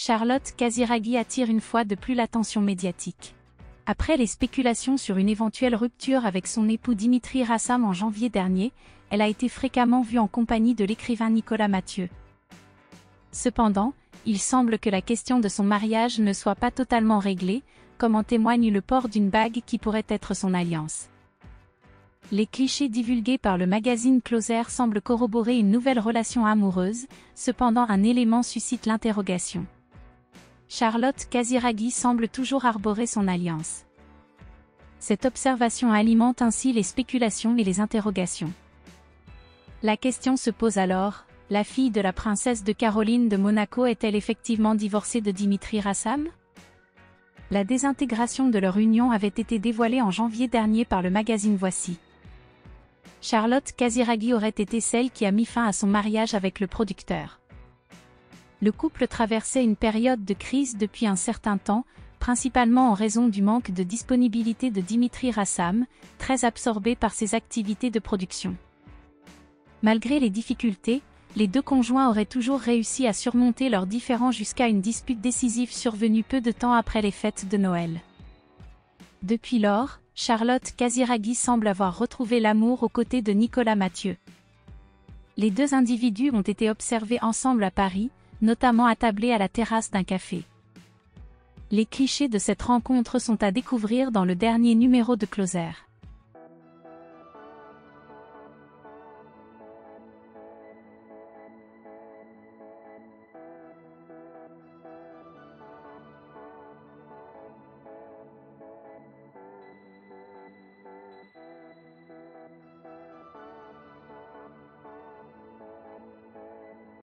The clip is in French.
Charlotte Casiraghi attire une fois de plus l'attention médiatique. Après les spéculations sur une éventuelle rupture avec son époux Dimitri Rassam en janvier dernier, elle a été fréquemment vue en compagnie de l'écrivain Nicolas Mathieu. Cependant, il semble que la question de son mariage ne soit pas totalement réglée, comme en témoigne le port d'une bague qui pourrait être son alliance. Les clichés divulgués par le magazine Closer semblent corroborer une nouvelle relation amoureuse, cependant un élément suscite l'interrogation. Charlotte Casiraghi semble toujours arborer son alliance. Cette observation alimente ainsi les spéculations et les interrogations. La question se pose alors, la fille de la princesse de Caroline de Monaco est-elle effectivement divorcée de Dimitri Rassam? La désintégration de leur union avait été dévoilée en janvier dernier par le magazine Voici. Charlotte Casiraghi aurait été celle qui a mis fin à son mariage avec le producteur. Le couple traversait une période de crise depuis un certain temps, principalement en raison du manque de disponibilité de Dimitri Rassam, très absorbé par ses activités de production. Malgré les difficultés, les deux conjoints auraient toujours réussi à surmonter leurs différends jusqu'à une dispute décisive survenue peu de temps après les fêtes de Noël. Depuis lors, Charlotte Casiraghi semble avoir retrouvé l'amour aux côtés de Nicolas Mathieu. Les deux individus ont été observés ensemble à Paris, notamment attablés à la terrasse d'un café. Les clichés de cette rencontre sont à découvrir dans le dernier numéro de Closer.